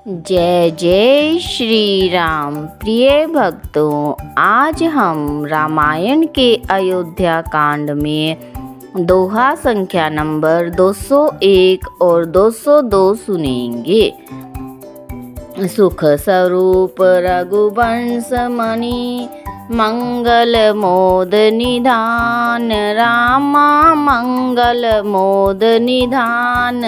जय जय श्री राम। प्रिय भक्तों, आज हम रामायण के अयोध्या कांड में दोहा संख्या नंबर 201 और 202 सुनेंगे। सुख स्वरूप रघुवंश मणि मंगल मोद निधान, रामा मंगल मोद निधान।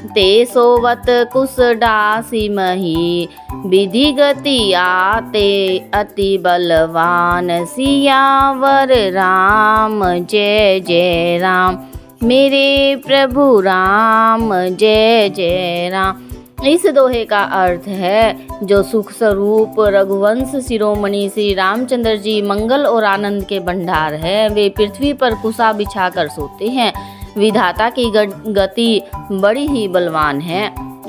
ते सोवत कुश डासी मही, विधि गति आते अति बलवान। सियावर राम जय जय राम, मेरे प्रभु राम जय जय राम। इस दोहे का अर्थ है, जो सुख स्वरूप रघुवंश शिरोमणि श्री रामचंद्र जी मंगल और आनंद के भंडार है, वे पृथ्वी पर कुशा बिछाकर सोते हैं। विधाता की गति बड़ी ही बलवान है।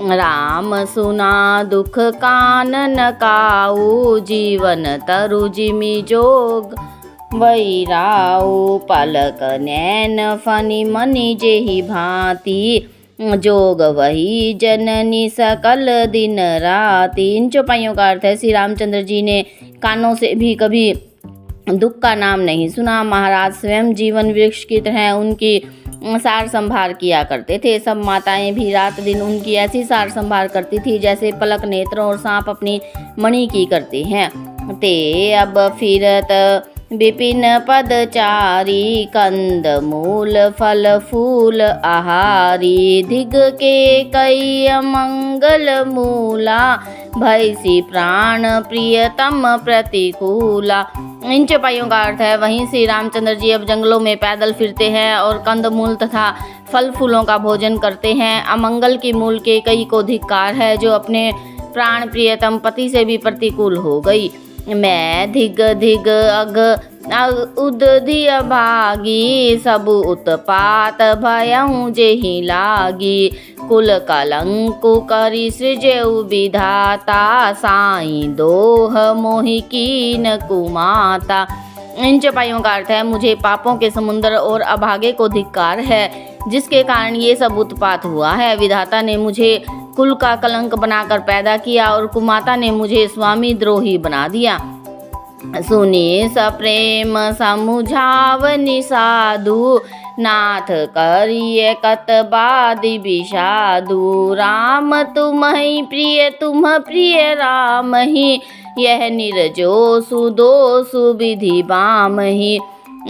राम सुना दुख कानन काऊ, जीवन तरु जिमि जोग वैराऊ। पलक नैन फनि मनि जेहि भांति, जोग वही जननी सकल दिन राति। इन चौपाइयों का अर्थ है, श्री रामचंद्र जी ने कानों से भी कभी दुख का नाम नहीं सुना। महाराज स्वयं जीवन वृक्ष की तरह उनकी सार संभार किया करते थे। सब माताएं भी रात दिन उनकी ऐसी सार संभार करती थी, जैसे पलक नेत्रों और सांप अपनी मणि की करते हैं। ते अब फिरत विपिन पदचारी, कंद मूल फल फूल आहारी। धिग के कई मंगल मूला, भैसी प्राण प्रियतम प्रतिकूला। इन चौपाइयों का अर्थ है, वहीं श्री रामचंद्र जी अब जंगलों में पैदल फिरते हैं और कंदमूल तथा फल फूलों का भोजन करते हैं। अमंगल की मूल के कई को धिक्कार है, जो अपने प्राण प्रियतम पति से भी प्रतिकूल हो गई। मैं धिग धिग अग उदधि अभागी, सब उत्पात भयहु जेहि लागी। कुल कलंकु करि सृजउ विधाता, साई दोह मोहि कीन कुमाता। इन चौपाइयों का अर्थ है, मुझे पापों के समुद्र और अभागे को धिक्कार है, जिसके कारण ये सब उत्पात हुआ है। विधाता ने मुझे कुल का कलंक बनाकर पैदा किया और कुमाता ने मुझे स्वामी द्रोही बना दिया। सुनी सप्रेम समुझावनि साधु, नाथ करिए कतबादि विषादु। राम तुम्हि प्रिय तुम प्रिय राम ही, यह निर्जो सुदोषु विधि बामहि।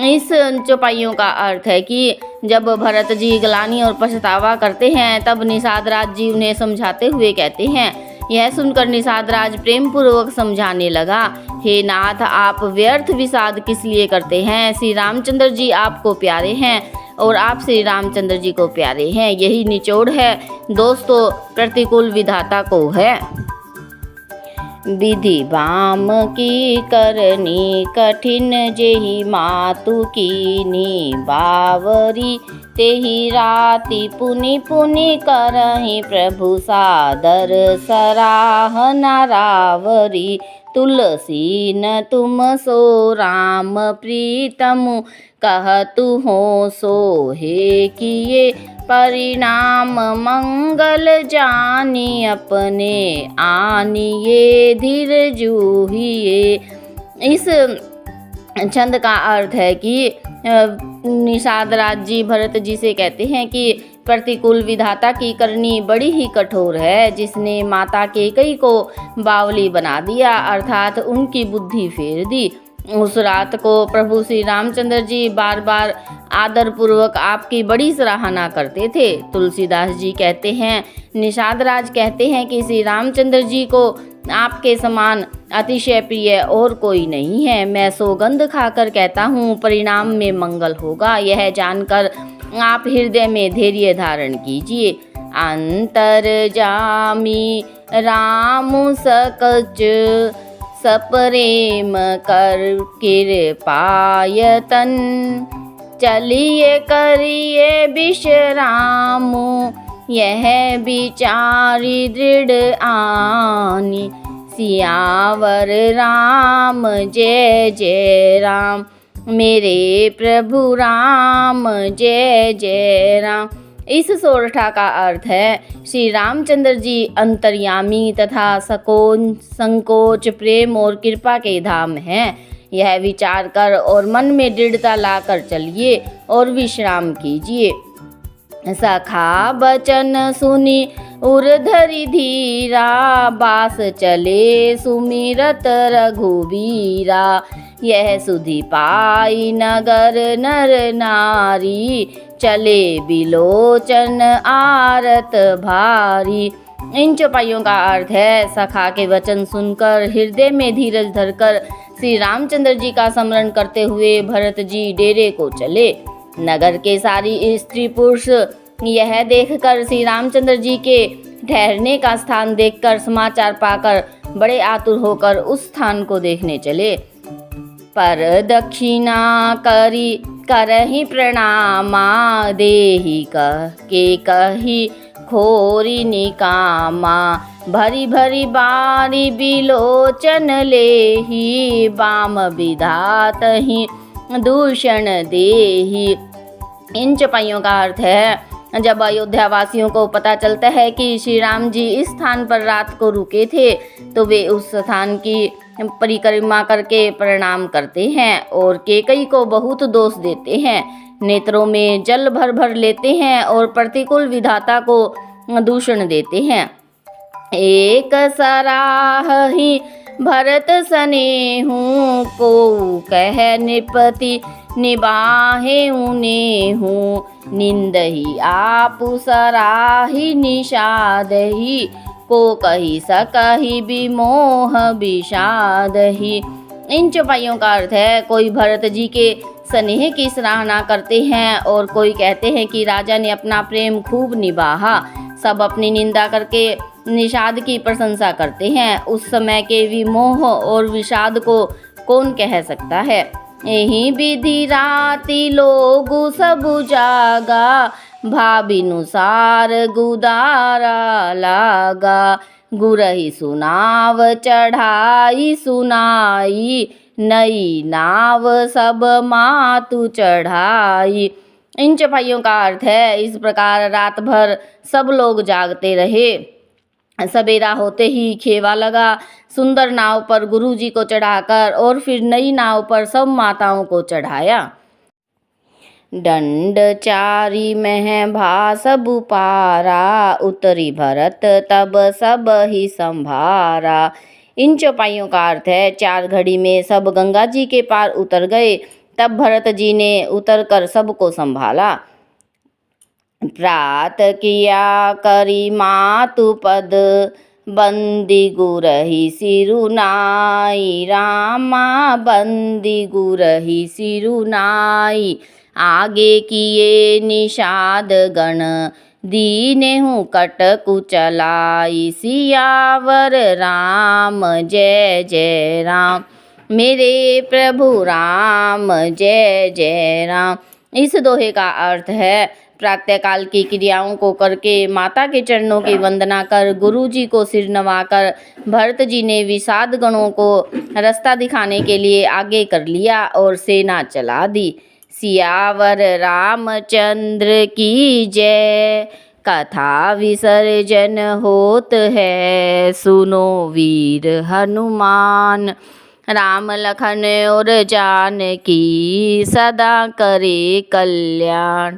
इस चौपाइयों का अर्थ है कि जब भरत जी ग्लानि और पछतावा करते हैं, तब निषाद राज जी उन्हें समझाते हुए कहते हैं। यह सुनकर निषाद राज प्रेम पूर्वक समझाने लगा, हे नाथ, आप व्यर्थ विषाद किस लिए करते हैं? श्री रामचंद्र जी आपको प्यारे हैं और आप श्री रामचंद्र जी को प्यारे हैं। यही निचोड़ है, दोस्तों प्रतिकूल विधाता को है। विधि बाम की करनी कठिन, जेहि मातु कीनी बावरी। तेहि राति पुनि पुनि करहि, प्रभु सादर सराहना रावरी। तुलसी न तुम सो राम प्रीतम, कहतु हो सोहे किए। परिणाम मंगल जानी, अपने आनिए धीर जूहिए। इस छंद का अर्थ है कि निषाद राज जी भरत जी से कहते हैं कि प्रतिकूल विधाता की करनी बड़ी ही कठोर है, जिसने माता कैकेयी को बावली बना दिया, अर्थात उनकी बुद्धि फेर दी। उस रात को प्रभु श्री रामचंद्र जी बार बार आदर पूर्वक आपकी बड़ी सराहना करते थे। तुलसीदास जी कहते हैं, निषाद राज कहते हैं कि श्री रामचंद्र जी को आपके समान अतिशय प्रिय और कोई नहीं है। मैं सौगंध खाकर कहता हूँ, परिणाम में मंगल होगा। यह जानकर आप हृदय में धैर्य धारण कीजिए। अंतर जामी राम सकच, सप्रेम कर कृपायतन। चलिए करिए विश्राम, यह विचारी दृढ़ आनी। सियावर राम जय जय राम, मेरे प्रभु राम जय जय राम। इस सोरठा का अर्थ है श्री रामचंद्र जी अंतर्यामी तथा संकोच प्रेम और कृपा के धाम हैं। यह विचार कर और मन में दृढ़ता लाकर चलिए और विश्राम कीजिए। सखा बचन सुनी उर्धरि धीरा, बास चले सुमिरत रघुबीरा। यह सुधि पाई नगर नर नारी, चले बिलोचन आरत भारी। इन चौपाइयों का अर्थ है सखा के वचन सुनकर हृदय में धीरज धरकर श्री रामचंद्र जी का स्मरण करते हुए भरत जी डेरे को चले। नगर के सारी स्त्री पुरुष यह देखकर श्री रामचंद्र जी के ठहरने का स्थान देखकर समाचार पाकर बड़े आतुर होकर उस स्थान को देखने चले। पर दक्षिणा करी करहि प्रणामा, देहि कही खोरी निकामा। भरी भरी बारी बिलोचन लेहि, बाम विधातहि दूषण देहि। इन चौपाइयों का अर्थ है जब अयोध्या वासियों को पता चलता है कि श्री राम जी इस स्थान पर रात को रुके थे तो वे उस स्थान की परिक्रमा करके प्रणाम करते हैं और कैकई को बहुत दोष देते हैं, नेत्रों में जल भर भर लेते हैं और प्रतिकूल विधाता को दूषण देते हैं। एक सराहि भरत सनेहु, को कह निपति निबाहे उनेहु। निंदहि आपु सराहि निषादहि, को कही सकहि विमोह विषादहि। इन चौपाइयों का अर्थ है कोई भरत जी के स्नेह की सराहना करते हैं और कोई कहते हैं कि राजा ने अपना प्रेम खूब निभाहा। सब अपनी निंदा करके निषाद की प्रशंसा करते हैं। उस समय के विमोह और विषाद को कौन कह सकता है। यही विधि राति लोगु सब जागा, भाविनुसार गुदारा लागा। गुरहि सुनाव चढ़ाई सुनाई, नई नाव सब मातु चढ़ाई। इन चौपाइयों का अर्थ है इस प्रकार रात भर सब लोग जागते रहे। सवेरा होते ही खेवा लगा। सुंदर नाव पर गुरुजी को चढ़ाकर और फिर नई नाव पर सब माताओं को चढ़ाया। दंड चारी मह भा सब पारा, उतरी भरत तब सब ही संभारा। इन चौपाइयों का अर्थ है 4 घड़ी में सब गंगा जी के पार उतर गए। तब भरत जी ने उतर कर सबको संभाला। प्रात किया करी मातु पद, बंदी गुरहि सिरुनाई। रामा बंदी गुरहि सिरुनाई, आगे किए निषाद गण, दीनेहु कटकु चलाई। सियावर राम जय जय राम, मेरे प्रभु राम जय जय राम। इस दोहे का अर्थ है प्रातःकाल की क्रियाओं को करके माता के चरणों की वंदना कर गुरुजी को सिर नवाकर भरत जी ने विषाद गणों को रास्ता दिखाने के लिए आगे कर लिया और सेना चला दी। सियावर रामचंद्र की जय, कथा विसर्जन होत है, सुनो वीर हनुमान। राम लखन और जानकी सदा करे कल्याण।